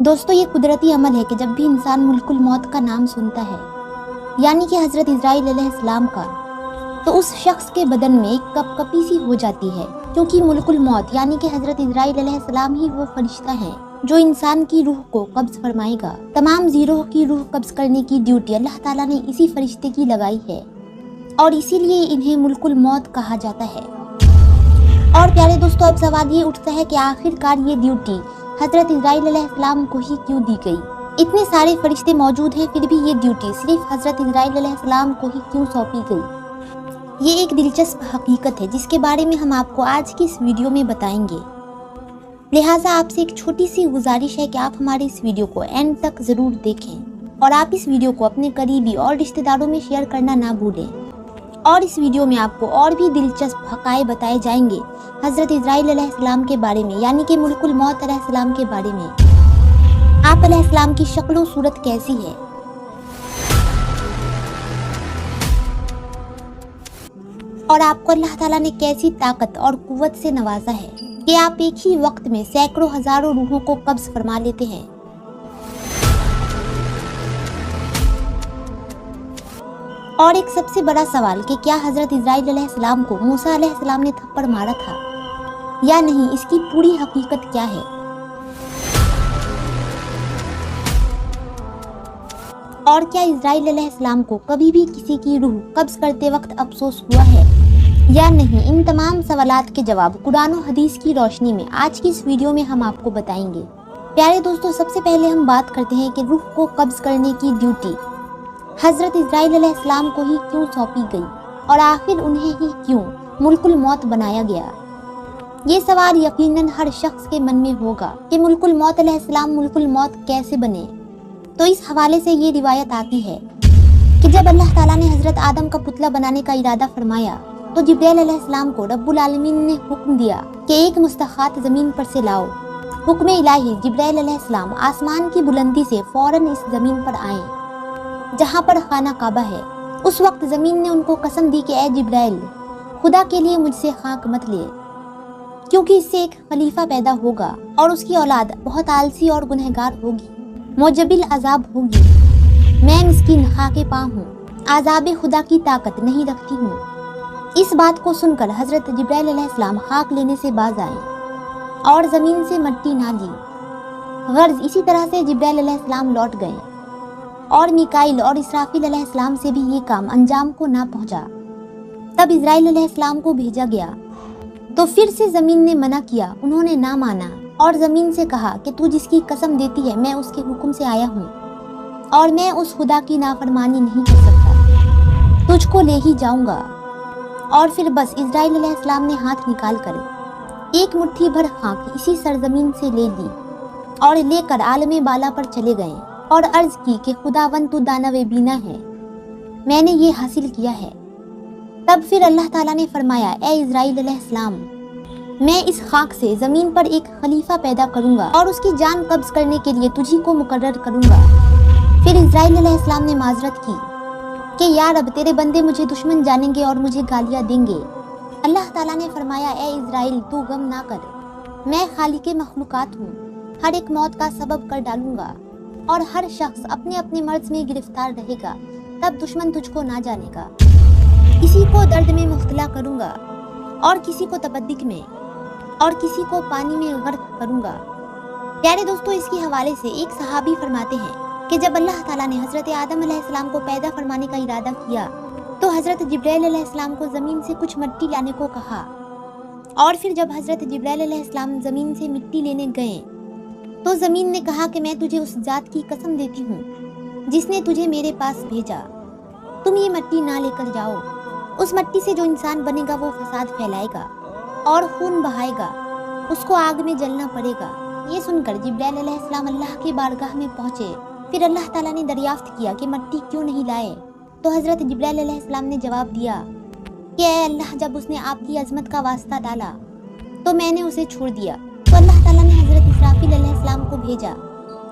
दोस्तों, ये कुदरती अमल है कि जब भी इंसान मुल्कुल मौत का नाम सुनता है, यानी कि हज़रत इज़राइल अलैहिस्सलाम का, तो उस शख्स के बदन में एक कपकपी सी हो जाती है, क्योंकि मुल्कुल मौत यानी कि हज़रत इज़राइल अलैहिस्सलाम ही वो फरिश्ता है जो इंसान की रूह को कब्ज़ फरमाएगा। तमाम ज़ीरोह की रूह कब्ज़ करने की ड्यूटी अल्लाह ताला ने इसी फरिश्ते की लगाई है और इसीलिए इन्हें मुल्कुल मौत कहा जाता है। और प्यारे दोस्तों, अब सवाल ये उठता है कि आखिरकार ये ड्यूटी हज़रत इज़राइल अलैहिस्सलाम को ही क्यों दी गई। इतने सारे फरिश्ते मौजूद हैं, फिर भी ये ड्यूटी सिर्फ हज़रत इज़राइल अलैहिस्सलाम को ही क्यों सौंपी गई। ये एक दिलचस्प हकीकत है जिसके बारे में हम आपको आज की इस वीडियो में बताएंगे। लिहाजा आपसे एक छोटी सी गुजारिश है कि आप हमारे इस वीडियो को एंड तक ज़रूर देखें और आप इस वीडियो को अपने करीबी और रिश्तेदारों में शेयर करना ना भूलें। और इस वीडियो में आपको और भी दिलचस्प हक़ाइक़ बताए जाएंगे हज़रत इज़राइल अलैहिस्सलाम के बारे में, यानी कि मुल्कुल मौत अलैहिस्सलाम के बारे में। आप अलैहिस्सलाम की शक्ल व सूरत कैसी है, और आपको अल्लाह ताला ने कैसी ताकत और कुव्वत से नवाजा है कि आप एक ही वक्त में सैकड़ों हज़ारों रूहों को कब्ज़ फरमा लेते हैं। और एक सबसे बड़ा सवाल कि क्या हज़रत इज़राइल अलैहिस्सलाम को मूसा अलैहिस्सलाम ने थप्पड़ मारा था या नहीं, इसकी पूरी हकीकत क्या है। और क्या इज़राइल अलैहिस्सलाम को कभी भी किसी की रूह कब्ज़ करते वक्त अफसोस हुआ है या नहीं, इन तमाम सवालात के जवाब कुरान और हदीस की रोशनी में आज की इस वीडियो में हम आपको बताएंगे। प्यारे दोस्तों, सबसे पहले हम बात करते हैं कि रूह को कब्ज़ करने की ड्यूटी हज़रत इज़राइल अलैहिस्सलाम को ही क्यों सौंपी गई और आखिर उन्हें ही क्यों मुल्कुल मौत बनाया गया। ये सवाल यकीनन हर शख्स के मन में होगा कि मुल्कुल मौत अलैहिस्सलाम मुल्कुल मौत कैसे बने। तो इस हवाले से ये रिवायत आती है कि जब अल्लाह ताला ने हज़रत आदम का पुतला बनाने का इरादा फरमाया तो जिब्राइल अलैहिस्सलाम को रब्बुल आलमीन ने हुक्म दिया कि एक मुस्तखात ज़मीन पर से लाओ। हुक्म इलाही, जिब्राइल अलैहिस्सलाम आसमान की बुलंदी से फौरन इस ज़मीन पर आए जहाँ पर खाना काबा है। उस वक्त ज़मीन ने उनको कसम दी कि ए जिब्राइल, खुदा के लिए मुझसे खाक मत ले, क्योंकि इससे एक खलीफा पैदा होगा और उसकी औलाद बहुत आलसी और गुनहगार होगी, मुजबिल अजाब होगी। मैं मिस्कीन खाके पा हूँ, आज़ाब खुदा की ताकत नहीं रखती हूँ। इस बात को सुनकर हज़रत जिब्राइल अलैहिस्सलाम खाक लेने से बाज आए और ज़मीन से मिट्टी ना ली। गर्ज इसी तरह से जिब्राइल अलैहिस्सलाम लौट गए और मिकाइल और इसराफिल अलैहिस्सलाम से भी ये काम अंजाम को ना पहुंचा। तब इज़राइल अलैहिस्सलाम को भेजा गया तो फिर से ज़मीन ने मना किया, उन्होंने ना माना और ज़मीन से कहा कि तू जिसकी कसम देती है मैं उसके हुक्म से आया हूँ और मैं उस खुदा की नाफरमानी नहीं कर सकता, तुझको ले ही जाऊँगा। और फिर बस इज़राइल अलैहिस्सलाम ने हाथ निकाल कर एक मुट्ठी भर खाक इसी सरजमीन से ले ली और लेकर आलमे बाला पर चले गए और अर्ज की कि खुदावन तू दानवे बीना है, मैंने ये हासिल किया है। तब फिर अल्लाह ताला ने फरमाया, ए इज़राइल अलैहिस्सलाम, मैं इस खाक से ज़मीन पर एक खलीफा पैदा करूँगा और उसकी जान कब्ज़ करने के लिए तुझी को मुकर्रर करूँगा। फिर इज़राइल अलैहिस्सलाम ने माजरत की कि या रब, तेरे बंदे मुझे दुश्मन जानेंगे और मुझे गालियाँ देंगे। अल्लाह ताला ने फरमाया, ए इज़राइल तू गम ना कर, मैं खालिके मखलूकात हूँ, हर एक मौत का सबब कर डालूंगा और हर शख्स अपने अपने मर्ज में गिरफ्तार रहेगा, तब दुश्मन तुझको ना जानेगा। किसी को दर्द में मुब्तला करूँगा और किसी को तबद्दिक में और किसी को पानी में गर्क करूँगा। प्यारे दोस्तों, इसके हवाले से एक सहाबी फरमाते हैं कि जब अल्लाह ताला ने हज़रत आदम अलैहिस्सलाम को पैदा फरमाने का इरादा किया तो हज़रत जिब्राइल अलैहिस्सलाम को ज़मीन से कुछ मिट्टी लाने को कहा और फिर जब हज़रत जिब्राइल अलैहिस्सलाम ज़मीन से मिट्टी लेने गए तो ज़मीन ने कहा कि मैं तुझे उस ज़ात की कसम देती हूँ जिसने तुझे मेरे पास भेजा, तुम ये मिट्टी ना लेकर जाओ। उस मिट्टी से जो इंसान बनेगा वो फसाद फैलाएगा और खून बहाएगा, उसको आग में जलना पड़ेगा। ये सुनकर जिब्राइल अलैहिस्सलाम अल्लाह की बारगाह में पहुँचे। फिर अल्लाह ताला ने दरियाफ्त किया कि मिट्टी क्यों नहीं लाए, तो हज़रत जिब्राइल अलैहिस्सलाम ने जवाब दिया कि ऐ अल्लाह, जब उसने आपकी अज़मत का वास्ता डाला तो मैंने उसे छोड़ दिया। तो अल्लाह ताला ने हज़रत इसराफिल अलैहिस्सलाम को भेजा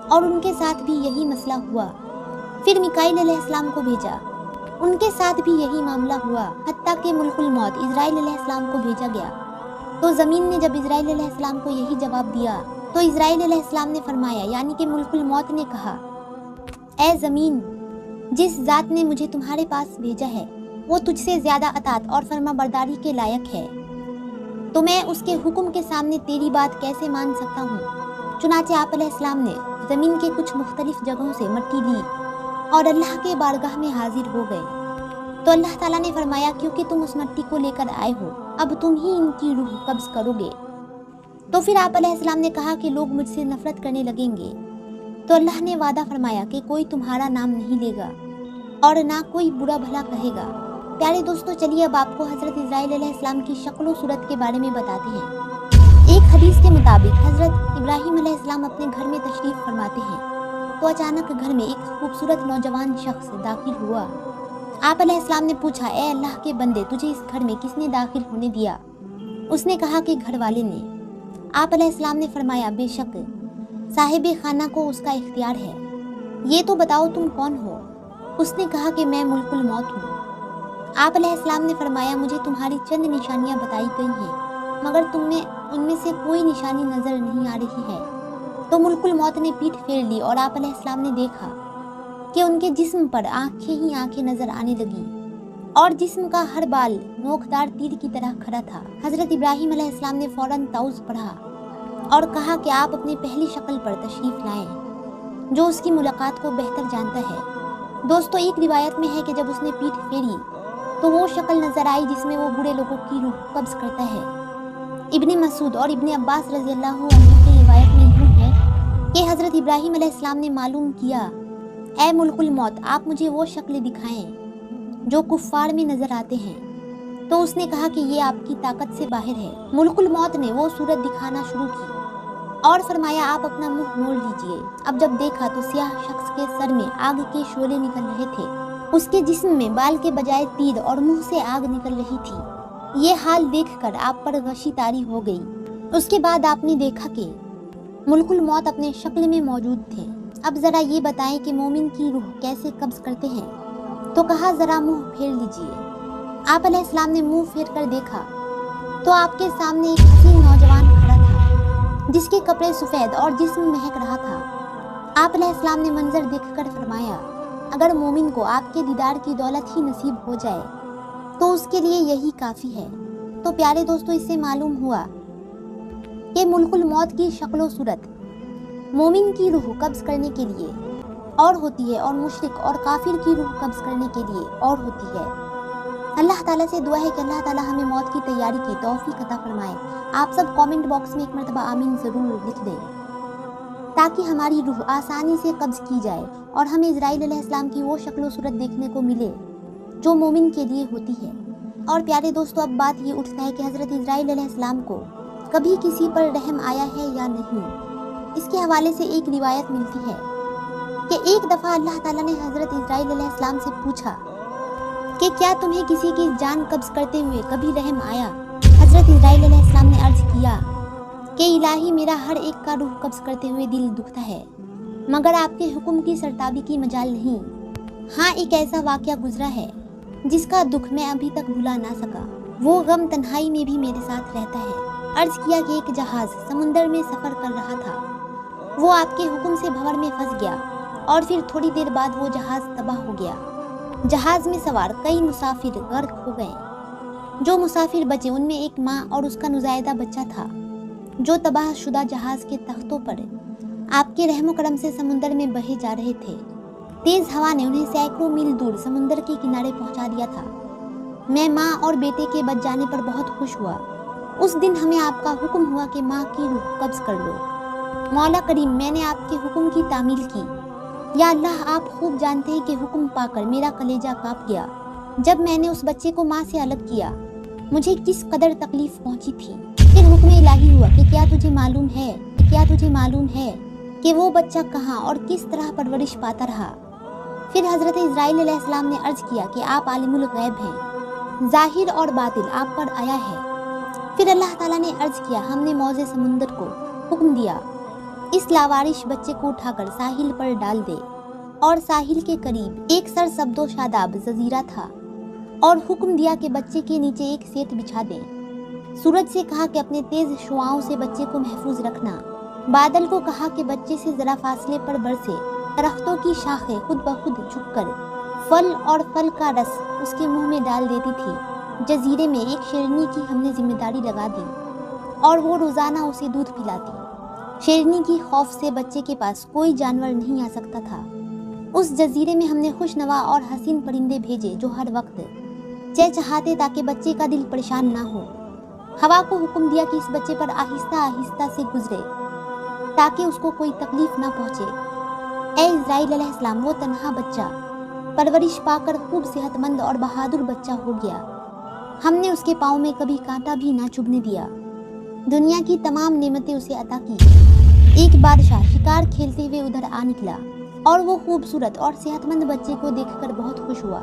और उनके साथ भी यही मसला हुआ। फिर मिकाइल अलैहिस्सलाम को भेजा, उनके साथ भी यही मामला हुआ, हत्ता कि मुल्कुल मौत इज़राइल अलैहिस्सलाम को भेजा गया। तो ज़मीन ने जब इज़राइल अलैहिस्सलाम को यही जवाब दिया तो तो इजराइल अलैहिस्सलाम ने फरमाया, यानी कि मुल्कुल मौत ने कहा, ए ज़मीन, जिस ज़ात ने मुझे तुम्हारे पास भेजा है वो तुझसे ज़्यादा अतात और फर्माबरदारी के लायक है, तो मैं उसके हुक्म के सामने तेरी बात कैसे मान सकता हूँ। चुनाचे आप अलैहिस्सलाम ने ज़मीन के कुछ मुख्तलिफ जगहों से मिट्टी ली और अल्लाह के बारगाह में हाजिर हो गए। तो अल्लाह ताला ने फरमाया, क्योंकि तुम उस मिट्टी को लेकर आए हो, अब तुम ही इनकी रूह कब्ज़ करोगे। तो फिर आप अलैहिस्सलाम ने कहा कि लोग मुझसे नफरत करने लगेंगे। तो अल्लाह ने वादा फरमाया कि कोई तुम्हारा नाम नहीं लेगा और ना कोई बुरा भला कहेगा। प्यारे दोस्तों, चलिए अब आपको हज़रत इजराइल अलैहिस्सलाम की शक्ल व सूरत के बारे में बताते हैं। एक हदीस के मुताबिक हज़रत इब्राहीम अलैहिस्सलाम अपने घर में तशरीफ़ फरमाते हैं तो अचानक घर में एक खूबसूरत नौजवान शख्स दाखिल हुआ। आप अलैहिस्सलाम ने पूछा, ए अल्लाह के बंदे, तुझे इस घर में किसने दाखिल होने दिया? उसने कहा कि घर वाले ने। आप अलैहिस्सलाम ने फरमाया, बेशक साहिब खाना को उसका इख्तियार है, ये तो बताओ तुम कौन हो? उसने कहा कि मैं मुल्कुल मौत हूँ। आप अलैहिस्सलाम ने फरमाया, मुझे तुम्हारी चंद निशानियाँ बताई गई हैं, मगर तुम्हें उनमें से कोई निशानी नज़र नहीं आ रही है। तो मुल्कुल मौत ने पीठ फेर ली और आप अलैहिस्सलाम ने देखा कि उनके जिस्म पर आंखें ही आंखें नज़र आने लगी और जिस्म का हर बाल नोकदार तीर की तरह खड़ा था। हज़रत इब्राहीम अलैहिस्सलाम ने फ़ौरन ताउज़ पढ़ा और कहा कि आप अपनी पहली शक्ल पर तशरीफ़ लाएं, जो उसकी मुलाकात को बेहतर जानता है। दोस्तों, एक रिवायत में है कि जब उसने पीठ फेरी तो वो शक्ल नज़र आई जिसमें वो बूढ़े लोगों की रूह कब्ज़ करता है। इब्ने मसूद और इब्ने अब्बास रज़ी अल्लाहु अन्हु की रिवायत में यूँ है कि हज़रत इब्राहीम अलैहिस्सलाम ने मालूम किया, ए मुल्कुल मौत, आप मुझे वो शक्लें दिखाएं जो कुफ़ार में नज़र आते हैं। तो उसने कहा कि ये आपकी ताकत से बाहर है। मुल्कुल मौत ने वो सूरत दिखाना शुरू की और फरमाया, आप अपना मुंह मोड़ लीजिए। अब जब देखा तो सियाह शख्स के सर में आग के शोले निकल रहे थे, उसके जिस्म में बाल के बजाय तीर और मुंह से आग निकल रही थी। ये हाल देखकर आप पर गशी तारी हो गई। उसके बाद आपने देखा कि मुल्कुल मौत अपने शक्ल में मौजूद थे। अब ज़रा ये बताएं कि मोमिन की रूह कैसे कब्ज़ करते हैं? तो कहा, ज़रा मुंह फेर लीजिए। आप अलैहिस्सलाम ने मुंह फेर कर देखा तो आपके सामने एक हसीन नौजवान खड़ा था जिसके कपड़े सफ़ेद और जिस्म महक रहा था। आप अलैहिस्सलाम ने मंजर देखकर फरमाया, अगर मोमिन को आपके दीदार की दौलत ही नसीब हो जाए तो उसके लिए यही काफ़ी है। तो प्यारे दोस्तों, इससे मालूम हुआ कि मुल्कुल मौत की शक्ल सूरत मोमिन की रूह कब्ज़ करने के लिए और होती है और मुशरिक और काफिर की रूह कब्ज़ करने के लिए और होती है। अल्लाह ताला से दुआ है कि अल्लाह ताला हमें मौत की तैयारी की तौफीक अता फरमाए। आप सब कमेंट बॉक्स में एक मरतबा आमीन ज़रूर लिख दें ताकि हमारी रूह आसानी से कब्ज़ की जाए और हमें इजराइल अलैहिस्सलाम की वो शक्ल सूरत देखने को मिले जो मोमिन के लिए होती है। और प्यारे दोस्तों, अब बात ये उठता है कि हज़रत इजराइल अलैहिस्सलाम को कभी किसी पर रहम आया है या नहीं। इसके हवाले से एक रिवायत मिलती है कि एक दफ़ा अल्लाह ताला ने हज़रत इजराइल अलैहिस्सलाम से पूछा कि क्या तुम्हें किसी की जान कब्ज़ करते हुए कभी रहम आया? हज़रत इजराइल अलैहिस्सलाम ने अर्ज़ किया कि इलाही, मेरा हर एक का रूह कब्ज़ करते हुए दिल दुखता है, मगर आपके हुक्म की सरताबी की मजाल नहीं। हाँ, एक ऐसा वाक़या गुजरा है जिसका दुख मैं अभी तक भुला ना सका। वो गम तन्हाई में भी मेरे साथ रहता है। अर्ज़ किया कि एक जहाज़ समुंदर में सफ़र कर रहा था। वो आपके हुक्म से भंवर में फंस गया और फिर थोड़ी देर बाद वो जहाज़ तबाह हो गया। जहाज़ में सवार कई मुसाफिर गर्क हो गए। जो मुसाफिर बचे उनमें एक माँ और उसका नुज़ायदा बच्चा था जो तबाह शुदा जहाज़ के तख्तों पर आपके रहमो करम से समुंदर में बहे जा रहे थे। तेज़ हवा ने उन्हें सैकड़ों मील दूर समुंदर के किनारे पहुंचा दिया था। मैं माँ और बेटे के बच जाने पर बहुत खुश हुआ। उस दिन हमें आपका हुक्म हुआ कि माँ की रूह कब्ज़ कर लो। मौला करीम, मैंने आपके हुक्म की तामील की। या अल्लाह, आप खूब जानते हैं कि हुक्म पाकर मेरा कलेजा काँप गया। जब मैंने उस बच्चे को माँ से अलग किया मुझे किस कदर तकलीफ़ पहुँची थी। फिर हुक्म इलाही हुआ कि क्या तुझे मालूम है कि वो बच्चा कहाँ और किस तरह परवरिश पाता रहा। फिर हज़रत इजराइल अलैहिस्सलाम ने अर्ज़ किया कि आप आलिमुल गैब हैं, ज़ाहिर और बातिल आप पर आया है। फिर अल्लाह ताला ने अर्ज़ किया, हमने मौजे समुंदर को हुक्म दिया, इस लावारिश बच्चे को उठाकर साहिल पर डाल दे। और साहिल के करीब एक सर सबदो शादाब जजीरा था और हुक्म दिया कि बच्चे के नीचे एक सेट बिछा दें। सूरज से कहा कि अपने तेज़ शुआओं से बच्चे को महफूज रखना। बादल को कहा कि बच्चे से जरा फासले पर बरसे। दरख्तों की शाखें खुद ब खुद झुककर फल और फल का रस उसके मुंह में डाल देती थी। जजीरे में एक शेरनी की हमने जिम्मेदारी लगा दी और वो रोजाना उसे दूध पिलाती। शेरनी की खौफ से बच्चे के पास कोई जानवर नहीं आ सकता था। उस जजीरे में हमने खुशनवा और हसीन परिंदे भेजे जो हर वक्त चहचहाते ताकि बच्चे का दिल परेशान ना हो। हवा को हुक्म दिया कि इस बच्चे पर आहिस्ता आहिस्ता से गुजरे ताकि उसको कोई तकलीफ ना पहुंचे। ए इज़राइल अलैहिस्सलाम, वो तन्हा बच्चा परवरिश पाकर खूब सेहतमंद और बहादुर बच्चा हो गया। हमने उसके पाँव में कभी कांटा भी ना चुभने दिया। दुनिया की तमाम नेमतें उसे अता की। एक बादशाह शिकार खेलते हुए उधर आ निकला और वो खूबसूरत और सेहतमंद बच्चे को देखकर बहुत खुश हुआ।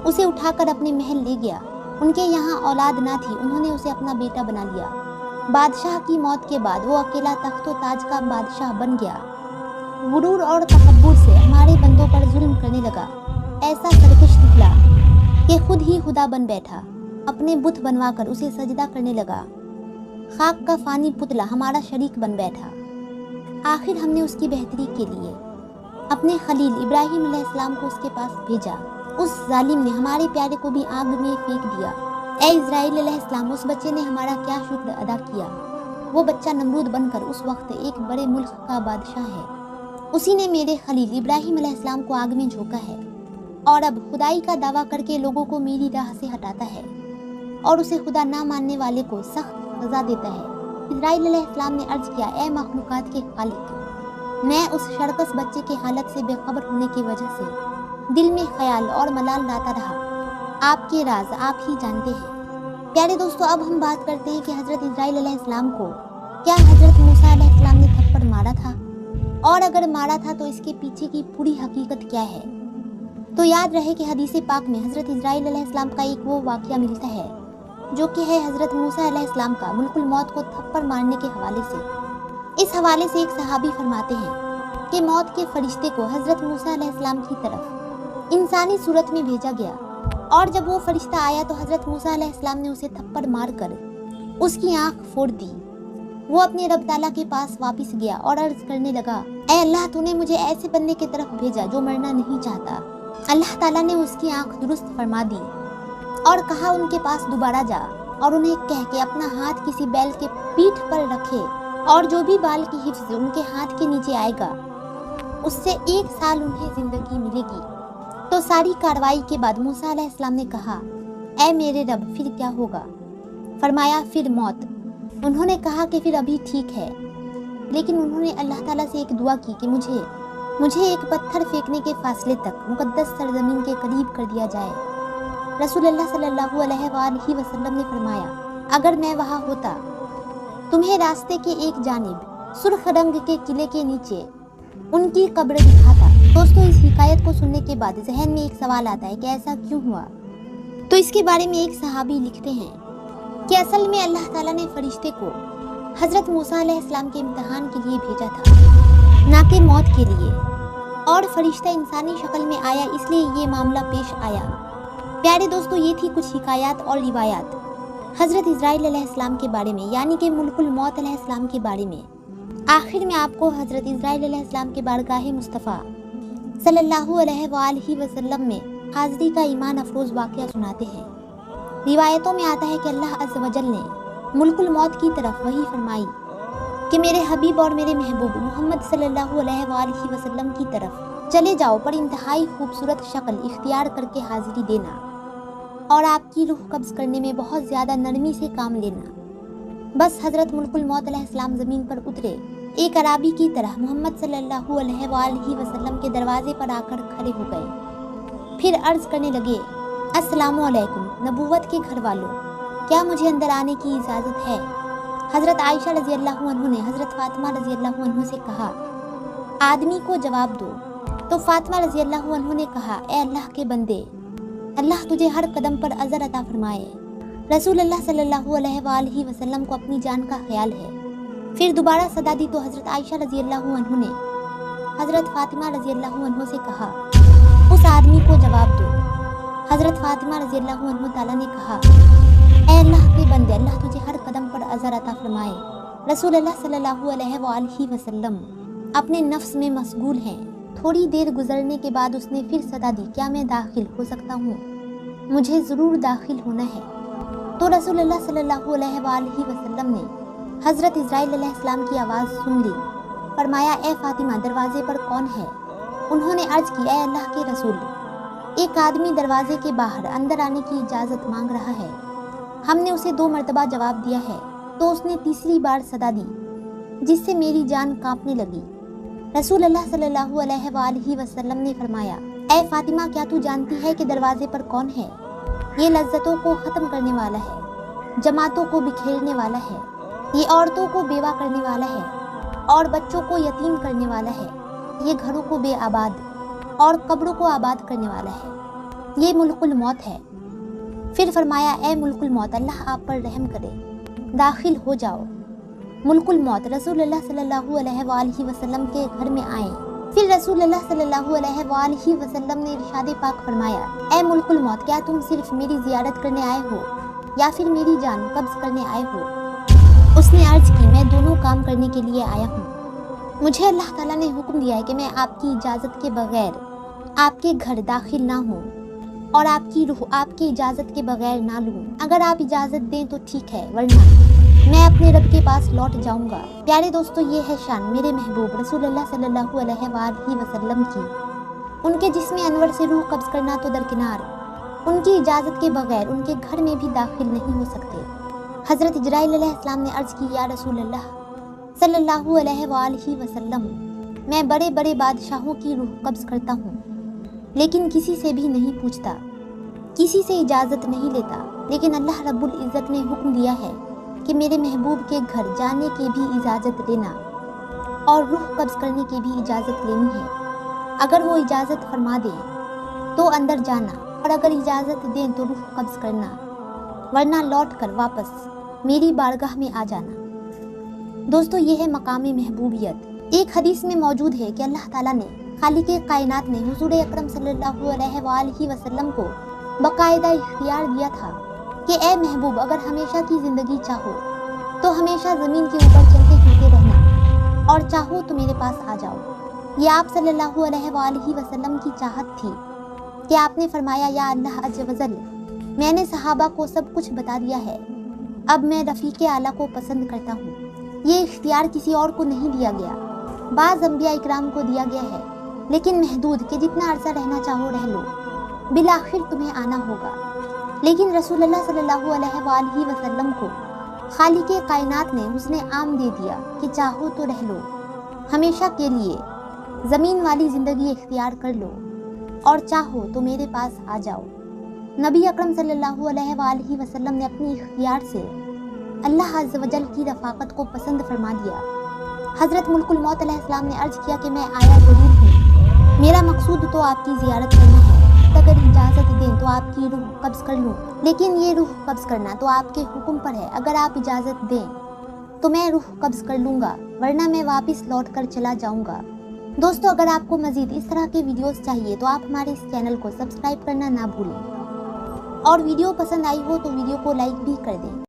उसे उठाकर अपने महल ले गया। उनके यहाँ औलाद ना थी, उन्होंने उसे अपना बेटा बना लिया। बादशाह की मौत के बाद वो अकेला तख्तो ताज का बादशाह बन गया। गुरूर और तकब्बुर से हमारे बंदों पर जुल्म करने लगा। ऐसा सरकश निकला कि खुद ही खुदा बन बैठा। अपने बुत बनवाकर उसे सजदा करने लगा। खाक का फानी पुतला हमारा शरीक बन बैठा। आखिर हमने उसकी बेहतरी के लिए अपने खलील इब्राहिम अलैहिस्सलाम को उसके पास भेजा। उस जालिम ने हमारे प्यारे को भी आग में फेंक दिया। ए इज़राइल अलैहिस्सलाम, उस बच्चे ने हमारा क्या शुक्र अदा किया। वो बच्चा नमरूद बनकर उस वक्त एक बड़े मुल्क का बादशाह है। उसी ने मेरे खलील इब्राहिम अलैहिस्सलाम को आग में झोंका है और अब खुदाई का दावा करके लोगों को मेरी राह से हटाता है और उसे खुदा ना मानने वाले को सख्त सजा देता है। इज़राइल अलैहिस्सलाम ने अर्ज किया, ए मखलूकात के खालिक, मैं उस शर्कस बच्चे की हालत से बेखबर होने की वजह से दिल में ख्याल और मलाल लाता रहा। आपके राज आप ही जानते हैं। प्यारे दोस्तों, अब हम बात करते हैं कि हज़रत इज़राइल अलैहिस्सलाम को क्या हज़रत मूसा अलैहिस्सलाम ने थप्पड़ मारा था, और अगर मारा था तो इसके पीछे की पूरी हकीकत क्या है। तो याद रहे कि हदीस पाक में हज़रत इज़राइल अलैहिस्सलाम का एक वो वाक़या मिलता है जो कि है हज़रत मूसा अलैहिस्सलाम का मुल्कुल मौत को थप्पड़ मारने के हवाले से। इस हवाले से एक सहाबी फरमाते हैं कि मौत के फरिश्ते को हज़रत मूसा अलैहिस्सलाम की तरफ इंसानी सूरत में भेजा गया और जब वो फरिश्ता आया तो हज़रत मूसा अलैहिस्सलाम ने उसे थप्पड़ मारकर उसकी आंख फोड़ दी। वो अपने रब ताला के पास वापस गया और अर्ज करने लगा, ऐ अल्लाह, तूने मुझे ऐसे बंदे की तरफ भेजा जो मरना नहीं चाहता। अल्लाह ताला ने उसकी आंख दुरुस्त फरमा दी और कहा, उनके पास दोबारा जा और उन्हें कह के अपना हाथ किसी बैल के पीठ पर रखे और जो भी बाल की हिफ्ज उनके हाथ के नीचे आएगा उससे 1 साल उन्हें जिंदगी मिलेगी। तो सारी कार्रवाई के बाद मूसा अलैहिस्सलाम ने कहा, ऐ मेरे रब, फिर क्या होगा? फरमाया, फिर मौत। उन्होंने कहा कि फिर अभी ठीक है, लेकिन उन्होंने अल्लाह ताला से एक दुआ की कि मुझे एक पत्थर फेंकने के फासले तक मुकद्दस सरजमीन के करीब कर दिया जाए। रसूलुल्लाह सल्लल्लाहु अलैहि वसल्लम ने फरमाया, अगर मैं वहाँ होता तुम्हें रास्ते के एक जानिब सुर्ख रंग के किले के नीचे उनकी कब्र दिखाता। दोस्तों, इस हिकायत को सुनने के बाद जहन में एक सवाल आता है कि ऐसा क्यों हुआ। तो इसके बारे में एक सहाबी लिखते हैं कि असल में अल्लाह ताला ने फरिश्ते को हज़रत मूसा अलैहिस्सलाम के इम्तिहान के लिए भेजा था, ना कि मौत के लिए, और फरिश्ता इंसानी शक्ल में आया, इसलिए ये मामला पेश आया। प्यारे दोस्तों, ये थी कुछ हिकायात और रिवायात हज़रत इज़राइल अलैहिस्सलाम के बारे में, यानी कि मुल्कुल मौत अलैहिस्सलाम के बारे में। आखिर में आपको हज़रत इज़राइल अलैहिस्सलाम के बारगाह मुस्तफ़ा सल्लल्लाहु अलैहि वसल्लम में हाज़री का ईमान अफरोज़ वाक़या सुनाते हैं। रिवायतों में आता है कि अल्लाह अज़्ज़ व जल ने मुल्कुल मौत की तरफ वही फरमाई कि मेरे हबीब और मेरे महबूब मोहम्मद सल्लल्लाहु अलैहि वसल्लम की तरफ चले जाओ, पर इंतहाई खूबसूरत शक्ल इख्तियार करके हाज़िरी देना और आपकी रूह कब्ज़ करने में बहुत ज़्यादा नरमी से काम लेना। बस हज़रत मुल्कुल मौत अलैहिस्सलाम ज़मीन पर उतरे, एक अराबी की तरह मोहम्मद सल्लल्लाहु अलैहि वसल्लम के दरवाजे पर आकर खड़े हो गए। फिर अर्ज़ करने लगे, अस्सलामु अलैकुम नबूवत के घर वालों, क्या मुझे अंदर आने की इजाज़त है? हज़रत आयशा रज़ी अल्लाह अन्हा ने हज़रत फ़ातिमा रज़ी अल्लाह अन्हा से कहा, आदमी को जवाब दो। तो फ़ातिमा रज़ी अल्लाह अन्हा ने कहा, ए अल्लाह के बंदे, अल्लाह तुझे हर कदम पर अज़र अता फरमाए। रसूलुल्लाह सल्लल्लाहु अलैहि वसल्लम को अपनी जान का ख्याल है। फिर दोबारा सदा दी तो हज़रत आयशा रज़ी अल्लाह अन्हा ने हज़रत फ़ातिमा रज़ी अल्लाह अन्हा से कहा, उस आदमी को जवाब दो। हज़रत फ़ातिमा रज़ी अल्लाह अन्हा ताला ने कहा, ए अल्लाह के बंदे, अल्लाह तुझे हर कदम पर अज़र अता फरमाए। रसूलुल्लाह सल्लल्लाहु अलैहि वसल्लम अपने नफ्स में मशगूल हैं। थोड़ी देर गुजरने के बाद उसने फिर सदा दी, क्या मैं दाखिल हो सकता हूँ? मुझे ज़रूर दाखिल होना है। तो रसूलुल्लाह सल्लल्लाहु अलैहि वसल्लम ने हज़रत इज़राइल अलैहिस्सलाम की आवाज़ सुन ली। फरमाया, ए फातिमा, दरवाजे पर कौन है? उन्होंने अर्ज़ की, ए अल्लाह के रसूल, एक आदमी दरवाजे के बाहर अंदर आने की इजाज़त मांग रहा है। हमने उसे 2 मरतबा जवाब दिया है, तो उसने तीसरी बार सदा दी, जिससे मेरी जान कांपने लगी। रसूलुल्लाह सल्लल्लाहु अलैहि वसल्लम ने फरमाया, ए फातिमा, क्या तू जानती है कि दरवाजे पर कौन है? ये लज्जतों को ख़त्म करने वाला है, जमातों को बिखेरने वाला है, ये औरतों को बेवा करने वाला है और बच्चों को यतीम करने वाला है, ये घरों को बेआबाद और कब्रों को आबाद करने वाला है, ये मुल्कुल मौत है। फिर फरमाया, ए मुल्कुल मौत, अल्लाह आप पर रहम करे, दाखिल हो जाओ। मुल्कुल मौत रसूलुल्लाह सल्लल्लाहु अलैहि वसल्लम के घर में आए। फिर रसूलुल्लाह सल्लल्लाहु अलैहि वसल्लम ने इरशाद पाक फरमाया, ए मुल्कुल मौत, क्या तुम सिर्फ मेरी ज़ियारत करने आए हो या फिर मेरी जान कब्ज़ करने आए हो? उसने अर्ज़ की, मैं दोनों काम करने के लिए आया हूँ। मुझे अल्लाह ताला ने हुक्म दिया है कि मैं आपकी इजाज़त के बगैर आपके घर दाखिल ना हूँ और आपकी रूह आपकी इजाज़त के बगैर ना लूँ। अगर आप इजाज़त दें तो ठीक है, वरना मैं अपने रब के पास लौट जाऊंगा। प्यारे दोस्तों, ये है शान मेरे महबूब रसूलुल्लाह सल्लल्लाहु अलैहि वसल्लम की। उनके जिस्म अनवर से रूह कब्ज़ करना तो दरकिनार, उनकी इजाज़त के बगैर उनके घर में भी दाखिल नहीं हो सकते। हज़रत इजराइल अलैहिस्सलाम ने अर्ज़ की, या रसूलल्लाह सल्लल्लाहु अलैहि वसल्लम, मैं बड़े बड़े बादशाहों की रूह कब्ज़ करता हूँ, लेकिन किसी से भी नहीं पूछता, किसी से इजाज़त नहीं लेता। लेकिन अल्लाह रब्बुल इज़्ज़त ने हुक्म दिया है कि मेरे महबूब के घर जाने की भी इजाज़त लेना और रूह कब्ज़ करने की भी इजाज़त लेनी है। अगर वो इजाज़त फरमा दे तो अंदर जाना, और अगर इजाज़त दें तो रूह कब्ज़ करना, वरना लौट कर वापस मेरी बारगाह में आ जाना। दोस्तों, ये है मकाम महबूबियत। एक हदीस में मौजूद है कि अल्लाह ताला ने खालिक़े कायनात ने हुज़ूर अकरम सल्लल्लाहु अलैहि वसल्लम को बाकायदा इख्तियार दिया था कि ए महबूब, अगर हमेशा की ज़िंदगी चाहो तो हमेशा ज़मीन के ऊपर चलते फिरते रहना, और चाहो तो मेरे पास आ जाओ। ये आप सल्लल्लाहु अलैहि वसल्लम की चाहत थी कि आपने फरमाया, या अल्लाह अज़्ज़ व जल, मैंने सहाबा को सब कुछ बता दिया है, अब मैं रफ़ीक़े आला को पसंद करता हूँ। ये इख्तियार किसी और को नहीं दिया गया, बाज़ अंबिया इकराम को दिया गया है, लेकिन महदूद के जितना अरसा रहना चाहो रह लो, बिलाखिर तुम्हें आना होगा। लेकिन रसूलुल्लाह सल्लल्लाहु अलैहि वसल्लम को खालिक़े कायनात ने हुस्ने आम दे दिया कि चाहो तो रह लो, हमेशा के लिए ज़मीन वाली ज़िंदगी इख्तियार कर लो, और चाहो तो मेरे पास आ जाओ। नबी अकरम सल्लल्लाहु अलैहि वसल्लम ने अपनी इख्तियार से अल्लाह अज़्ज़ व जल की रफ़ाक़त को पसंद फरमा दिया। हज़रत मुल्कुल मौत अलैहिस्सलाम ने अर्ज़ किया कि मैं आया ज़रूर हूँ, मेरा मकसूद तो आपकी ज़ियारत करना है, अगर इजाज़त दें तो आपकी रूह कब्ज़ कर लूँ, लेकिन ये रूह कब्ज़ करना तो आपके हुक्म पर है। अगर आप इजाज़त दें तो मैं रूह कब्ज़ कर लूँगा, वरना मैं वापस लौट कर चला जाऊँगा। दोस्तों, अगर आपको मज़ीद इस तरह के वीडियोस चाहिए तो आप हमारे इस चैनल को सब्सक्राइब करना ना भूलें, और वीडियो पसंद आई हो तो वीडियो को लाइक भी कर दें।